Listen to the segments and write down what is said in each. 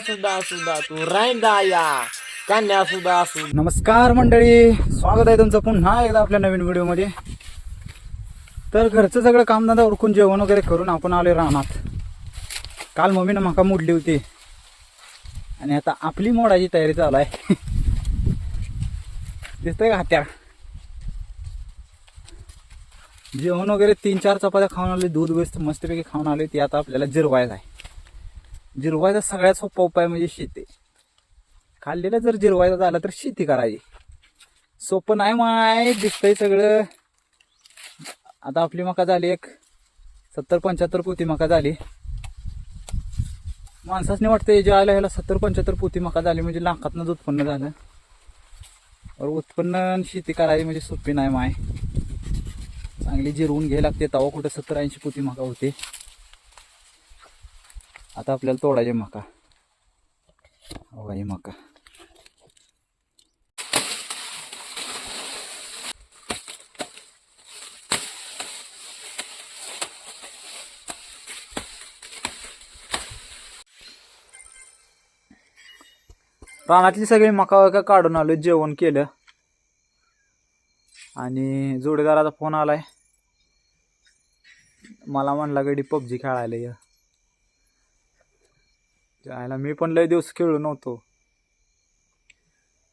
सुद्धा सुद्धा तू रायंदा या कन्या सुद्धा सुद्धा. नमस्कार मंडळी, स्वागत आहे तुमचं पुन्हा एकदा आपल्या नवीन व्हिडिओमध्ये. तर घरचं सगळं कामधंदा उरकून जेवण वगैरे करून आपण आले रानात. काल मम्मीनं मका मोडली होती आणि आता आपली मोडायची तयारी चालू आहे. दिसतंय का हत्या? जेवण वगैरे 3-4 चपात्या खाऊन आले, दूध वेस्ट मस्तपैकी खाऊन आले. ती आता आपल्याला जिरवायचं आहे. जिरवायचा सगळ्यात सोपा उपाय म्हणजे शेती. खाल्लेलं जर जिरवायचं झालं तर शेती करायची. सोपं नाही माय, दिसतंय सगळं. आता आपली मका झाली एक 70-75 पोती मका झाली. माणसाच नाही वाटतं ज्याला ह्याला 70-75 पोती मका झाली म्हणजे लाखातनंच उत्पन्न झालं. उत्पन्न शेती करायची म्हणजे सोपी नाही माय. चांगली जिरवून घ्यायला लागते. तवा कुठं 70-80 पोती मका होते. आता आपल्याला तोडायचे मका. हो ही मका. रानातली सगळी मका वका काढून आलो, जेवण केलं आणि जोडीदाराचा फोन आलाय. मला म्हणला गडी पबजी खेळायला ये. जायला मी पण लय दिवस खेळलो नव्हतो.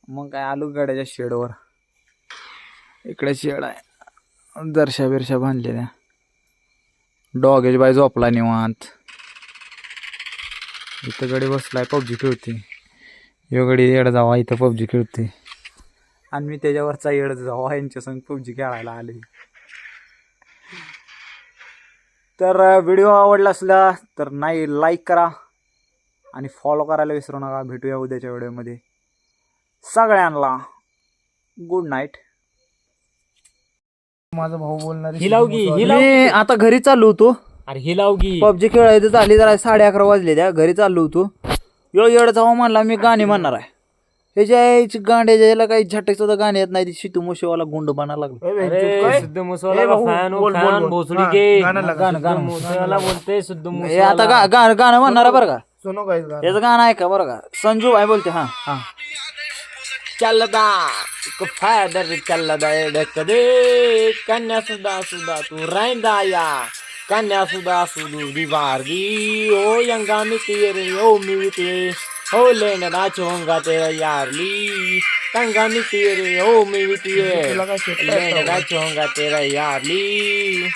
मग काय आलो गड्याच्या शेडवर. इकडे शेड आहे, दर्शा बिरशा बांधलेल्या. डॉगेज बाय झोपला निवांत. इथं गडी बसलाय, पबजी खेळते. यो गडी येड जावा इथं पबजी खेळते आणि मी त्याच्यावरचा येड जावा यांच्या संग पबजी खेळायला आले. तर व्हिडिओ आवडला असला तर नाही लाईक करा आणि फॉलो करायला विसरू नका. भेटूया उद्याच्या व्हिडिओमध्ये. सगळ्यांना गुड नाईट. माझा भाऊ बोलणार मी आता घरी चाललो होतो. अरे ही लावगी पबजी खेळायचं झाली जरा 11:30 वाजले. त्या घरी चाललो होतो. यो येड जावा म्हणला मी गाणी म्हणणार आहे. ह्याच्या गाण्याच्या याला काही झटायचं सुद्धा गाणी येत नाही. शितू मुशेवाला गुंड बनायला लागला. शुद्ध मुसवाला फॅन भोसडी के मुसवाला बोलते शुद्ध हे आता गाणं म्हणणार आहे बरं का. सुनो गाइस याचं गाणं आहे का बरं का. संजू भाई बोलते. हा हा चलदा फायदर चलदा एडक दे कन्या सुद्धा सुद्धा तू रायंदा या कन्या सुद्धा सुदू दिवारदी ओ यंगा मिती रे ओ मिती हो लेना नाचोंगा तेरा यारली तंगा मिती रे ओ मिती लेना नाचोंगा तेरा यारली.